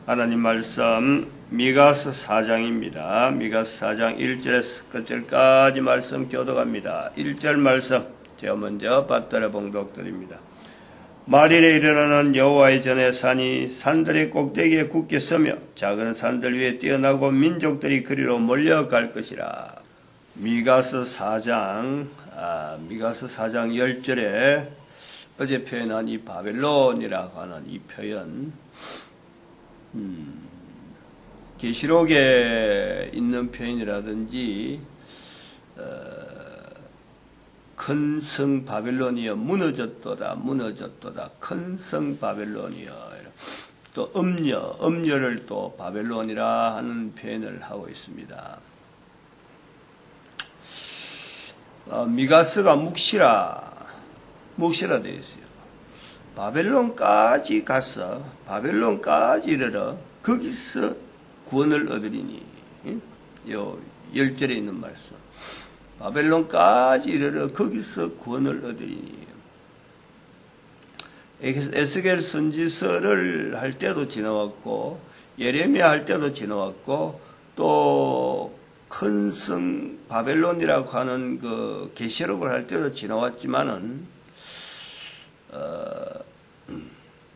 하나님 말씀 미가서 4장입니다. 미가서 4장 1절에서 끝절까지 말씀 교독합니다. 1절 말씀 제가 먼저 받들어 봉독드립니다. 말일에 일어나는 여호와의 전에 산이 산들의 꼭대기에 굳게 서며 작은 산들 위에 뛰어나고 민족들이 그리로 몰려갈 것이라. 미가서 4장 10절에 어제 표현한 이 바벨론이라고 하는 이 표현, 계시록에 있는 표현이라든지 큰 성 바벨론이여 무너졌도다 큰 성 바벨론이여. 또 음녀를 또 바벨론이라 하는 표현을 하고 있습니다. 미가서가 묵시라 되어 있어요. 바벨론까지 가서 바벨론까지 이르러 거기서 구원을 얻으리니. 요 10절에 있는 말씀. 바벨론까지 이르러 거기서 구원을 얻으리니. 에스겔 선지서를 할 때도 지나왔고 예레미야 할 때도 지나왔고 또 큰 성 바벨론이라고 하는 그 계시록을 할 때도 지나왔지만은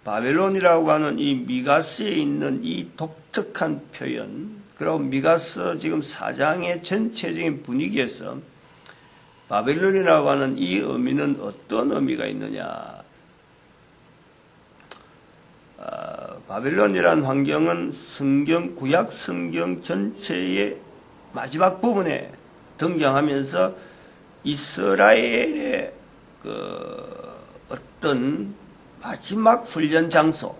바벨론이라고 하는 이 미가서에 있는 이 독특한 표현, 그리고 미가서 지금 4장의 전체적인 분위기에서 바벨론이라고 하는 이 의미는 어떤 의미가 있느냐. 바벨론이라는 환경은 구약 성경 전체의 마지막 부분에 등장하면서 이스라엘의 어떤 마지막 훈련 장소,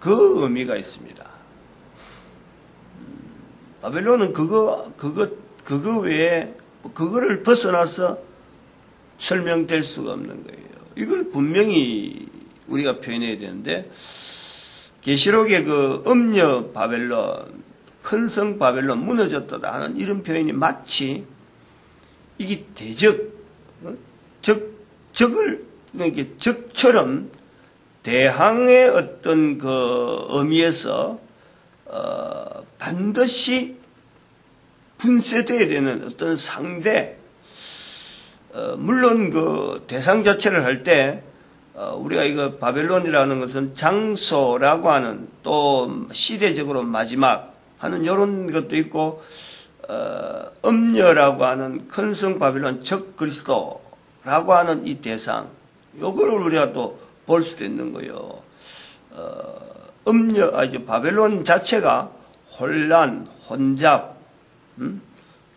그 의미가 있습니다. 바벨론은 그거 외에 그거를 벗어나서 설명될 수가 없는 거예요. 이걸 분명히 우리가 표현해야 되는데, 계시록의 그 음녀 바벨론, 큰 성 바벨론 무너졌다 하는 이런 표현이 마치 이게 적처럼 대항의 어떤 그 의미에서 반드시 분쇄되어야 되는 어떤 상대, 물론 그 대상 자체를 할 때 우리가 이거 바벨론이라는 것은 장소라고 하는, 또 시대적으로 마지막 하는 이런 것도 있고, 음녀라고 하는 큰 성 바벨론 적 그리스도라고 하는 이 대상, 요거를 우리가 또 볼 수도 있는 거예요. 바벨론 자체가 혼란, 혼잡,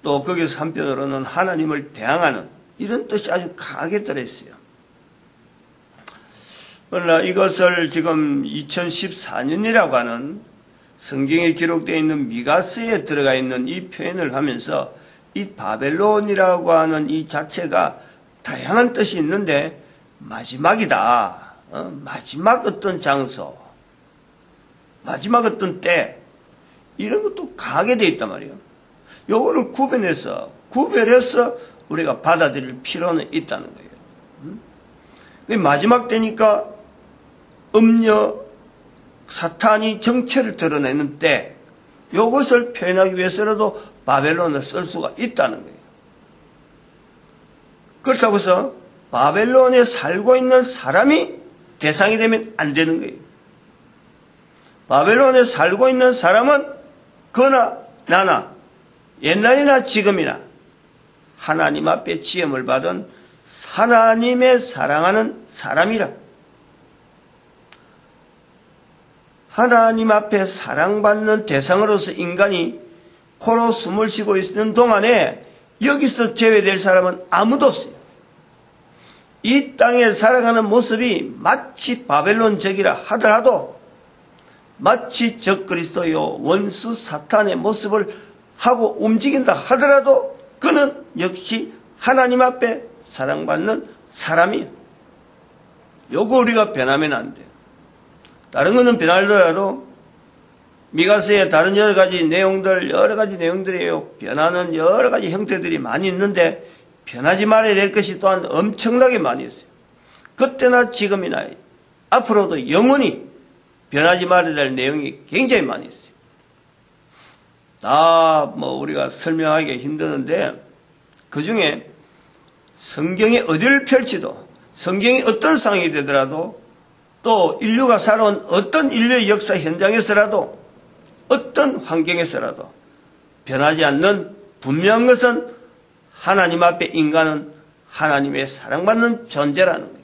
또 거기서 한편으로는 하나님을 대항하는 이런 뜻이 아주 강하게 들어있어요. 그러나 이것을 지금 2014년이라고 하는 성경에 기록되어 있는 미가서에 들어가 있는 이 표현을 하면서 이 바벨론이라고 하는 이 자체가 다양한 뜻이 있는데 마지막이다. 마지막 어떤 장소, 마지막 어떤 때, 이런 것도 강하게 되어 있단 말이에요. 요거를 구별해서 우리가 받아들일 필요는 있다는 거예요. 마지막 때니까 음녀, 사탄이 정체를 드러내는 때, 요것을 표현하기 위해서라도 바벨론을 쓸 수가 있다는 거예요. 그렇다고 해서 바벨론에 살고 있는 사람이 대상이 되면 안 되는 거예요. 바벨론에 살고 있는 사람은 그나 나나 옛날이나 지금이나 하나님 앞에 지음을 받은 하나님의 사랑하는 사람이라. 하나님 앞에 사랑받는 대상으로서 인간이 코로 숨을 쉬고 있는 동안에 여기서 제외될 사람은 아무도 없어요. 이 땅에 살아가는 모습이 마치 바벨론적이라 하더라도, 마치 적그리스도요 원수 사탄의 모습을 하고 움직인다 하더라도 그는 역시 하나님 앞에 사랑받는 사람이에요. 요거 우리가 변하면 안 돼요. 다른 거는 변하더라도 미가서의 다른 여러 가지 내용들이에요. 변하는 여러 가지 형태들이 많이 있는데 변하지 말아야 될 것이 또한 엄청나게 많이 있어요. 그때나 지금이나 앞으로도 영원히 변하지 말아야 될 내용이 굉장히 많이 있어요. 다 우리가 설명하기 힘드는데 그 중에 성경이 어디를 펼치도 성경이 어떤 상황이 되더라도 또 인류가 살아온 어떤 인류의 역사 현장에서라도 어떤 환경에서라도 변하지 않는 분명한 것은 하나님 앞에 인간은 하나님의 사랑받는 존재라는 거예요.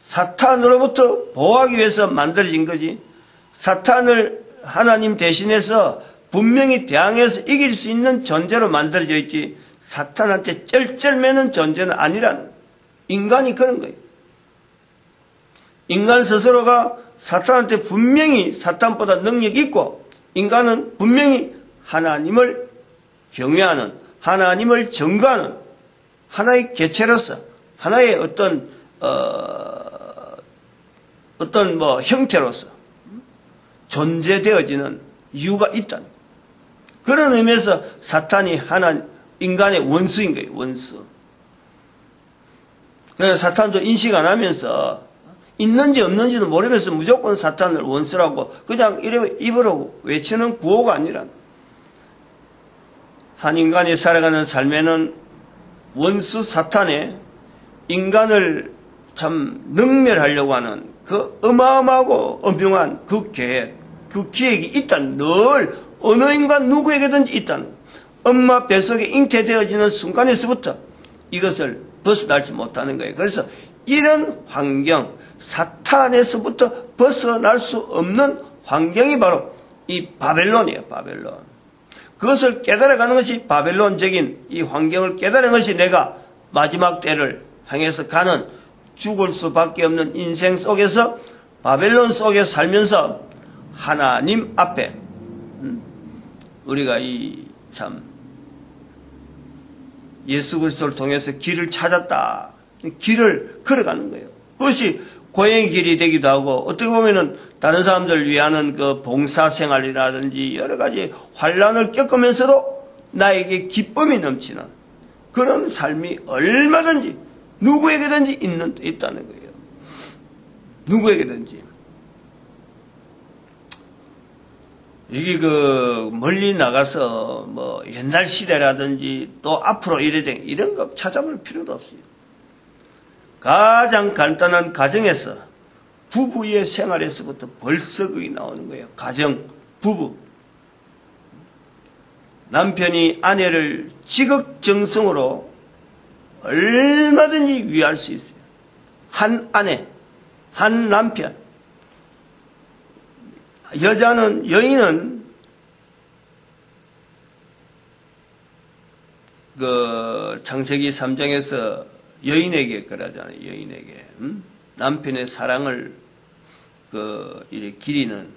사탄으로부터 보호하기 위해서 만들어진 거지 사탄을 하나님 대신해서 분명히 대항해서 이길 수 있는 존재로 만들어져 있지 사탄한테 쩔쩔매는 존재는 아니라는 거예요. 인간이 그런 거예요. 인간 스스로가 사탄한테 분명히 사탄보다 능력이 있고 인간은 분명히 하나님을 경외하는 하나님을 증거하는 하나의 개체로서 하나의 어떤 형태로서 존재되어지는 이유가 있다는 거예요. 그런 의미에서 사탄이 인간의 원수인 거예요. 원수. 그래서 사탄도 인식 안 하면서 있는지 없는지도 모르면서 무조건 사탄을 원수라고 그냥 입으로 외치는 구호가 아니라 한 인간이 살아가는 삶에는 원수 사탄에 인간을 참 능멸하려고 하는 그 어마어마하고 엄중한 그 계획, 그 기획이 있다는 늘 어느 인간 누구에게든지 있다는 엄마 뱃속에 잉태되어지는 순간에서부터 이것을 벗어나지 못하는 거예요. 그래서 이런 환경, 사탄에서부터 벗어날 수 없는 환경이 바로 이 바벨론이에요. 바벨론. 그것을 깨달아가는 것이 바벨론적인 이 환경을 깨달은 것이 내가 마지막 때를 향해서 가는 죽을 수밖에 없는 인생 속에서 바벨론 속에 살면서 하나님 앞에 우리가 예수 그리스도를 통해서 길을 찾았다. 길을 걸어가는 거예요. 그것이 고행의 길이 되기도 하고 어떻게 보면은 다른 사람들을 위하는 그 봉사생활이라든지 여러 가지 환란을 겪으면서도 나에게 기쁨이 넘치는 그런 삶이 얼마든지 누구에게든지 있다는 거예요. 누구에게든지. 여기 멀리 나가서 옛날 시대라든지 또 앞으로 이런 거 찾아볼 필요도 없어요. 가장 간단한 가정에서 부부의 생활에서부터 벌써 그게 나오는 거예요. 가정, 부부. 남편이 아내를 지극정성으로 얼마든지 위할 수 있어요. 한 아내, 한 남편. 여인은 창세기 3장에서 여인에게 그러잖아요. 여인에게 남편의 사랑을 이렇게 기리는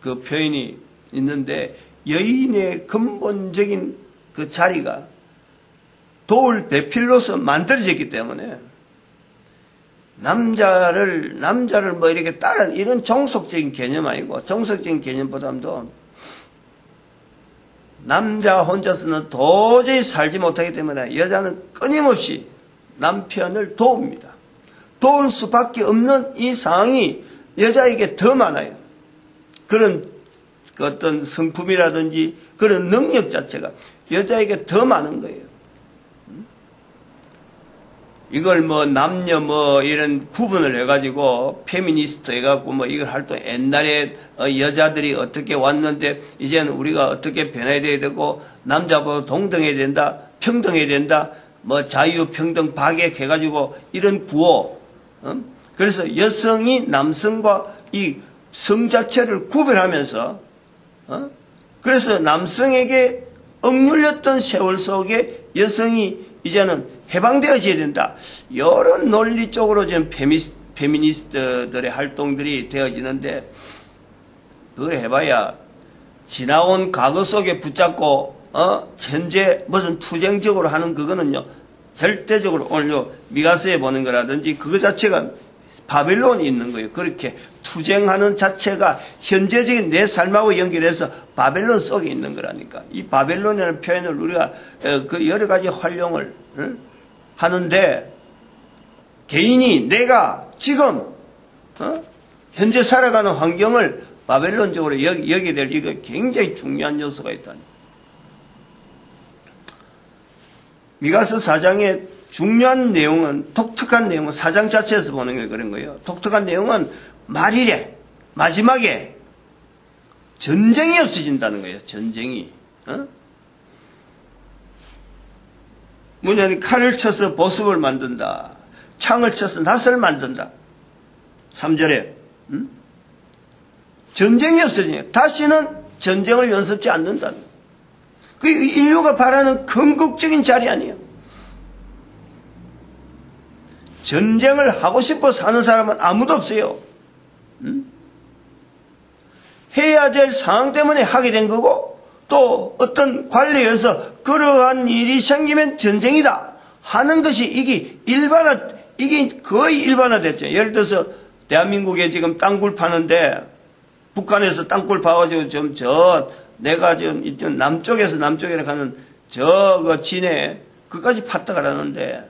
그 표현이 있는데 여인의 근본적인 그 자리가 도울 배필로서 만들어졌기 때문에 남자를 이렇게 따른 이런 종속적인 개념 아니고 종속적인 개념보다도 남자 혼자서는 도저히 살지 못하기 때문에 여자는 끊임없이 남편을 도웁니다. 도울 수밖에 없는 이 상황이 여자에게 더 많아요. 그런 어떤 성품이라든지 그런 능력 자체가 여자에게 더 많은 거예요. 이걸 남녀 이런 구분을 해가지고 페미니스트 해갖고 이걸 활동 옛날에 여자들이 어떻게 왔는데 이제는 우리가 어떻게 변해야 되고 남자보다 동등해야 된다, 평등해야 된다, 자유, 평등, 박약 해가지고 이런 구호. 그래서 여성이 남성과 이 성 자체를 구별하면서 그래서 남성에게 억눌렸던 세월 속에 여성이 이제는 해방되어져야 된다. 여러 논리적으로 지금 페미니스트들의 활동들이 되어지는데 그걸 해봐야 지나온 과거 속에 붙잡고 현재 무슨 투쟁적으로 하는 그거는요 절대적으로 오늘 미가서에 보는 거라든지 그거 자체가 바벨론이 있는 거예요. 그렇게 투쟁하는 자체가 현재적인 내 삶하고 연결해서 바벨론 속에 있는 거라니까. 이 바벨론이라는 표현을 우리가 그 여러 가지 활용을 하는데 개인이 내가 지금 현재 살아가는 환경을 바벨론적으로 여기게 될 이거 굉장히 중요한 요소가 있다. 미가서 4장의 중요한 내용은, 독특한 내용은 4장 자체에서 보는 게 그런 거예요. 독특한 내용은 말일에 마지막에 전쟁이 없어진다는 거예요. 전쟁이. 뭐냐면 칼을 쳐서 보습을 만든다. 창을 쳐서 낫을 만든다. 3절에 전쟁이 없어지냐. 다시는 전쟁을 연습지 않는다는 거예요. 그 인류가 바라는 건국적인 자리 아니에요. 전쟁을 하고 싶어 사는 사람은 아무도 없어요. 해야 될 상황 때문에 하게 된 거고, 또 어떤 관례에서 그러한 일이 생기면 전쟁이다 하는 것이 이게 거의 일반화됐죠. 예를 들어서 대한민국에 지금 땅굴 파는데, 북한에서 땅굴 파가지고 내가 지금 남쪽에서 남쪽에 가는 그 진해, 그까지 팠다 가라는데,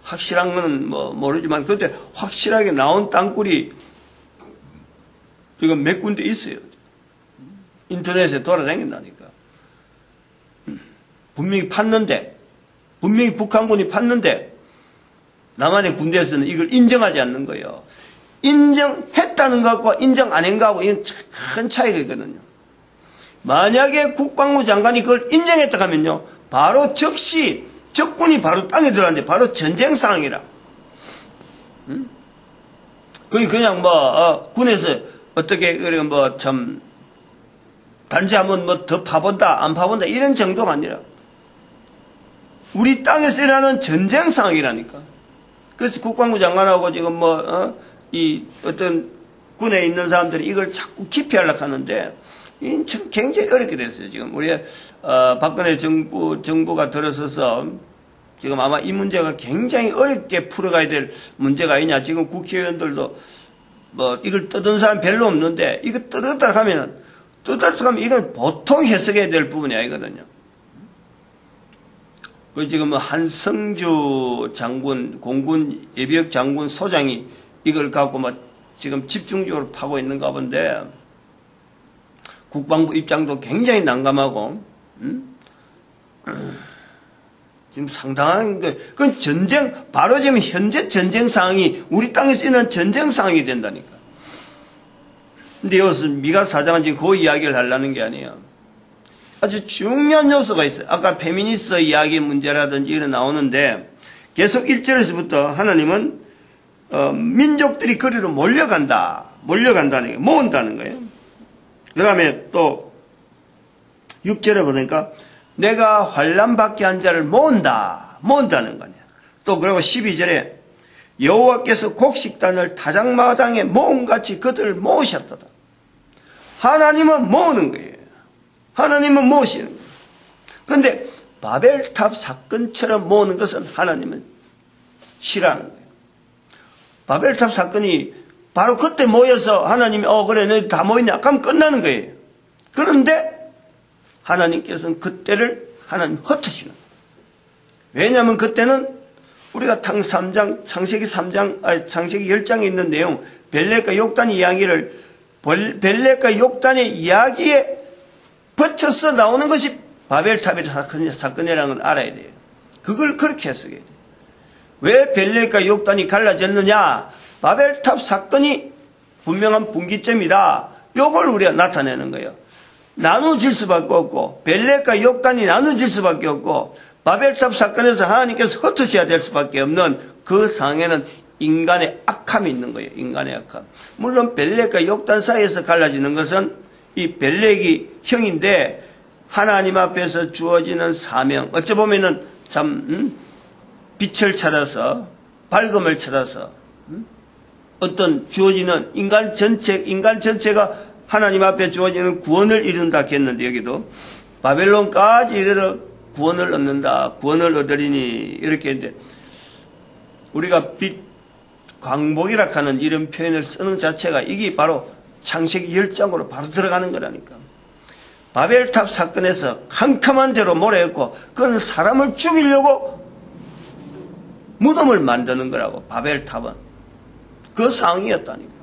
확실한 거는 모르지만, 그때 확실하게 나온 땅굴이 지금 몇 군데 있어요. 인터넷에 돌아다닌다니까. 분명히 북한군이 팠는데, 남한의 군대에서는 이걸 인정하지 않는 거예요. 인정했다는 것과 인정 안 한 것하고 이건 큰 차이가 있거든요. 만약에 국방부 장관이 그걸 인정했다 하면요, 바로 적시 적군이 바로 땅에 들어왔는데 바로 전쟁 상황이라. 그냥 군에서 어떻게 단지 한번 더 파본다 안 파본다 이런 정도가 아니라 우리 땅에서 일어나는 전쟁 상황이라니까. 그래서 국방부 장관하고 지금 이 어떤 군에 있는 사람들이 이걸 자꾸 기피하려고 하는데, 굉장히 어렵게 됐어요. 지금 우리 박근혜 정부가 들어서서 지금 아마 이 문제가 굉장히 어렵게 풀어가야 될 문제가 아니냐. 지금 국회의원들도 이걸 떠든 사람 별로 없는데, 이거 떠들다 가면 이건 보통 해석해야 될 부분이 아니거든요. 그 지금 한성주 장군, 공군 예비역 장군 소장이 이걸 갖고 지금 집중적으로 파고 있는가 본데, 국방부 입장도 굉장히 난감하고, 지금 상당한 그건 바로 지금 현재 전쟁 상황이 우리 땅에서 일어난 전쟁 상황이 된다니까. 근데 여기서 미가 4장은 지금 그 이야기를 하려는 게 아니에요. 아주 중요한 요소가 있어요. 아까 페미니스트 이야기 문제라든지 이런 나오는데, 계속 1절에서부터 하나님은 민족들이 그리로 몰려간다는 거예요. 모은다는 거예요. 그 다음에 또 6절에 보니까 내가 환난 받게 한 자를 모은다는 거냐. 또 그리고 12절에 여호와께서 곡식단을 타작마당에 모음같이 그들을 모으셨도다. 하나님은 모으는 거예요. 하나님은 모으시는 거예요. 그런데 바벨탑 사건처럼 모으는 것은 하나님은 싫어하는 거예요. 바벨탑 사건이 바로 그때 모여서 하나님이 그래 너희 다 모였냐 그럼 끝나는 거예요. 그런데 하나님께서는 그때를 하나님 흩으시는 거예요. 왜냐하면 그때는 우리가 창세기 10장에 있는 내용, 벨렉과 욕단 이야기를 벨렉과 욕단의 이야기에 붙여서 나오는 것이 바벨탑의 사건이라는 걸 알아야 돼요. 그걸 그렇게 해석해야 돼요. 왜 벨렉과 욕단이 갈라졌느냐? 바벨탑 사건이 분명한 분기점이다. 요걸 우리가 나타내는 거예요. 나누어질 수밖에 없고, 벨렉과 욕단이 나누어질 수밖에 없고, 바벨탑 사건에서 하나님께서 흩으셔야 될 수밖에 없는 그 상황에는 인간의 악함이 있는 거예요. 인간의 악함. 물론 벨렉과 욕단 사이에서 갈라지는 것은 이 벨렉이 형인데, 하나님 앞에서 주어지는 사명, 어찌 보면은 참 빛을 찾아서, 밝음을 찾아서 어떤 주어지는 인간 전체가 하나님 앞에 주어지는 구원을 이룬다 했는데, 여기도 바벨론까지 이르러 구원을 얻는다, 구원을 얻으리니 이렇게 했는데, 우리가 빛 광복이라 하는 이런 표현을 쓰는 자체가 이게 바로 창세기 10장으로 바로 들어가는 거라니까. 바벨탑 사건에서 캄캄한 대로 모래였고, 그건 사람을 죽이려고 무덤을 만드는 거라고. 바벨탑은 그 상황이었다니까.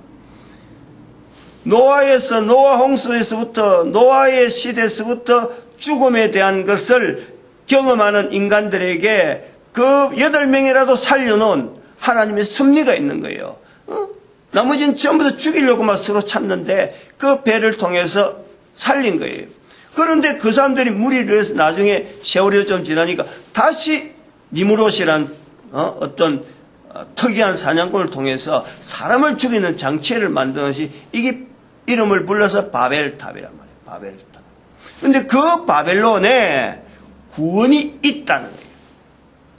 노아 홍수에서부터, 노아의 시대에서부터 죽음에 대한 것을 경험하는 인간들에게 그 8명이라도 살려놓은 하나님의 섭리가 있는 거예요. 나머지는 전부 다 죽이려고만 서로 찾는데 그 배를 통해서 살린 거예요. 그런데 그 사람들이 무리를 해서 나중에 세월이 좀 지나니까 다시 니무롯이란 어떤 특이한 사냥꾼을 통해서 사람을 죽이는 장치를 만드는 것이 이게 이름을 불러서 바벨탑이란 말이에요. 바벨탑. 그런데 그 바벨론에 구원이 있다는 거예요.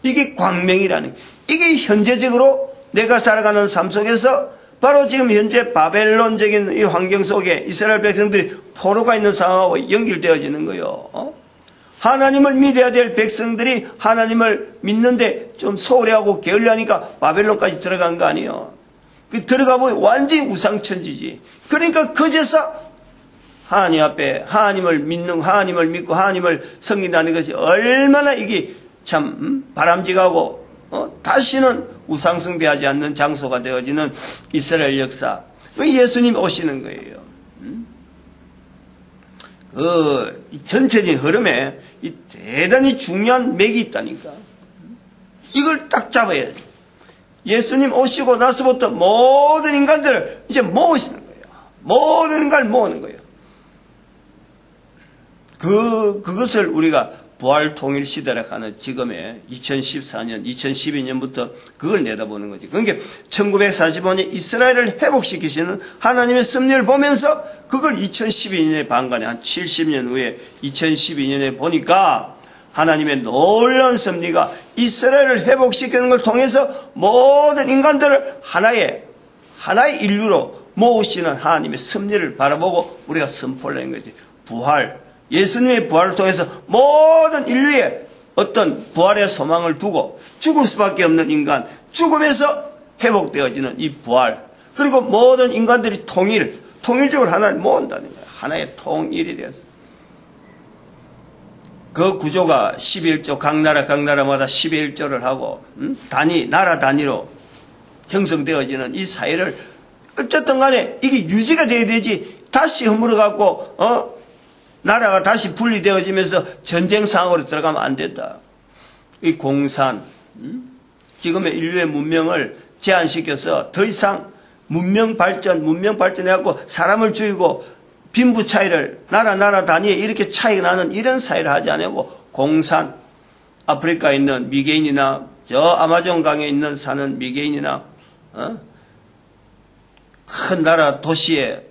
이게 광명이라는 거예요. 이게 현재적으로 내가 살아가는 삶 속에서 바로 지금 현재 바벨론적인 이 환경 속에 이스라엘 백성들이 포로가 있는 상황하고 연결되어지는 거예요. 하나님을 믿어야 될 백성들이 하나님을 믿는데 좀 소홀해하고 게을리하니까 바벨론까지 들어간 거 아니에요. 들어가보면 완전히 우상천지지. 그러니까 그제서 하나님 앞에 하나님을 믿고 하나님을 섬긴다는 것이 얼마나 이게 참 바람직하고 다시는 우상숭배하지 않는 장소가 되어지는 이스라엘 역사. 예수님 오시는 거예요. 이 전체적인 흐름에 이 대단히 중요한 맥이 있다니까. 이걸 딱 잡아야 돼. 예수님 오시고 나서부터 모든 인간들을 이제 모으시는 거예요. 모든 인간을 모으는 거예요. 그것을 우리가 부활 통일 시대라고 하는 지금의 2014년, 2012년부터 그걸 내다보는 거지. 그러니까 1945년 이스라엘을 회복시키시는 하나님의 섭리를 보면서 그걸 2012년에 반간에 한 70년 후에 2012년에 보니까 하나님의 놀라운 섭리가 이스라엘을 회복시키는 걸 통해서 모든 인간들을 하나의 인류로 모으시는 하나님의 섭리를 바라보고 우리가 선포를 한 거지. 부활. 예수님의 부활을 통해서 모든 인류의 어떤 부활의 소망을 두고 죽을 수밖에 없는 인간, 죽음에서 회복되어지는 이 부활, 그리고 모든 인간들이 통일적으로 하나를 모은다는 거예요. 하나의 통일이 되어서. 그 구조가 11조, 각 나라마다 11조를 하고, 나라 단위로 형성되어지는 이 사회를 어쨌든 간에 이게 유지가 돼야 되지, 다시 허물어갖고, 나라가 다시 분리되어지면서 전쟁 상황으로 들어가면 안 된다. 이 공산, 지금의 인류의 문명을 제한시켜서 더 이상 문명 발전해갖고 사람을 죽이고 빈부 차이를 나라 단위에 이렇게 차이가 나는 이런 사회를 하지 않고 공산, 아프리카에 있는 미개인이나 저 아마존 강에 있는 사는 미개인이나 큰 나라 도시에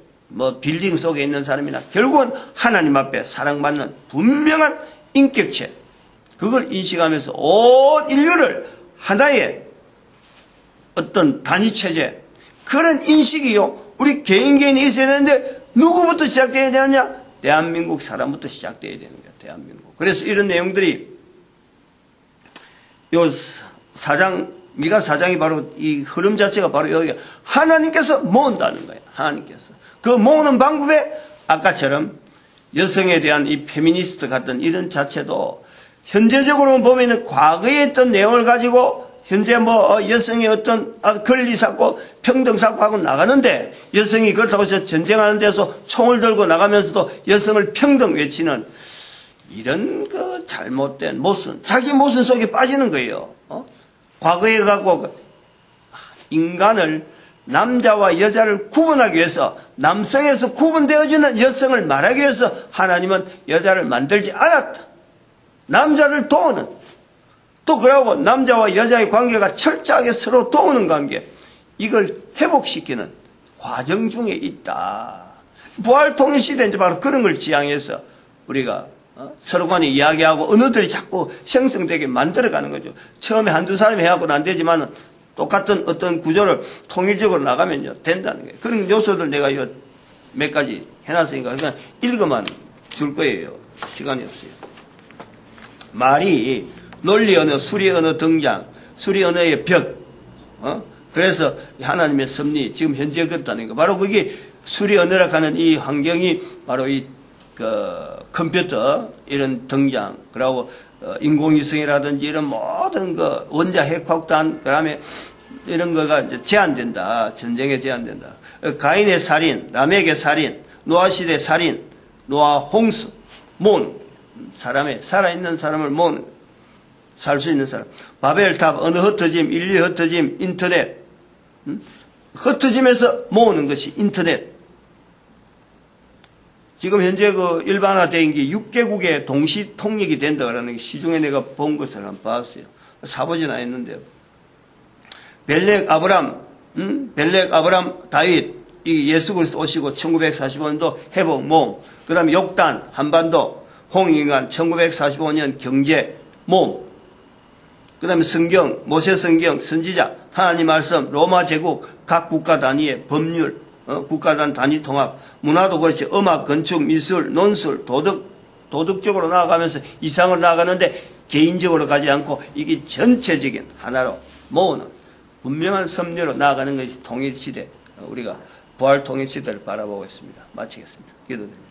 빌딩 속에 있는 사람이나 결국은 하나님 앞에 사랑받는 분명한 인격체, 그걸 인식하면서 온 인류를 하나의 어떤 단위체제, 그런 인식이요 우리 개인이 있어야 되는데 누구부터 시작되어야 되느냐? 대한민국 사람부터 시작되어야 되는 거야. 대한민국. 그래서 이런 내용들이 요 미가 사장이 바로 이 흐름 자체가 바로 여기 하나님께서 모은다는 거예요. 하나님께서. 그 모으는 방법에 아까처럼 여성에 대한 이 페미니스트 같은 이런 자체도 현재적으로 보면은 과거에 했던 내용을 가지고 현재 여성의 어떤 권리 쌓고 평등 쌓고 하고 나가는데 여성이 그렇다고 해서 전쟁하는 데서 총을 들고 나가면서도 여성을 평등 외치는 이런 그 잘못된 모순, 자기 모순 속에 빠지는 거예요. 과거에 갖고 인간을 남자와 여자를 구분하기 위해서 남성에서 구분되어지는 여성을 말하기 위해서 하나님은 여자를 만들지 않았다. 남자를 도우는, 또 그러고 남자와 여자의 관계가 철저하게 서로 도우는 관계, 이걸 회복시키는 과정 중에 있다. 부활 통일 시대는 바로 그런 걸 지향해서 우리가 서로 간에 이야기하고 언어들이 자꾸 생성되게 만들어가는 거죠. 처음에 한두 사람이 해갖고는 안 되지만은 똑같은 어떤 구조를 통일적으로 나가면요 된다는 거예요. 그런 요소들 내가 몇 가지 해놨으니까 그냥 읽어만 줄 거예요. 시간이 없어요. 말이 논리 언어, 수리 언어 등장, 수리 언어의 벽, 그래서 하나님의 섭리, 지금 현재 그렇다는 거. 바로 그게 수리 언어라고 하는 이 환경이 바로 이 컴퓨터 이런 등장, 그리고 인공위성이라든지 이런 모든 그 원자 핵폭탄, 그 다음에 이런 거가 이제 제한된다. 전쟁에 제한된다. 가인의 살인, 라멕의 살인, 노아 시대 살인, 노아 홍수, 모으는 사람의 살아있는 사람을 모으는 살 수 있는 사람. 바벨탑, 어느 흩어짐, 인류 흩어짐, 인터넷. 흩어짐에서 모으는 것이 인터넷. 지금 현재 그 일반화된 게 6개국에 동시 통역이 된다라는 게 시중에 내가 본 것을 한번 봤어요. 사보진 않았는데요. 벨렉 아브람, 다윗, 이 예수 그리스도 오시고 1945년도 회복 모험. 그 다음에 욕단, 한반도, 홍익인간 1945년 경제 모험. 그 다음에 성경, 모세 성경, 선지자, 하나님 말씀, 로마 제국, 각 국가 단위의 법률, 국가 단위 통합, 문화도 그렇지, 음악, 건축, 미술, 논술, 도덕적으로 나아가면서 이상을 나아가는데 개인적으로 가지 않고 이게 전체적인 하나로 모으는 분명한 섭리로 나아가는 것이 통일시대, 우리가 부활 통일시대를 바라보고 있습니다. 마치겠습니다. 기도드립니다.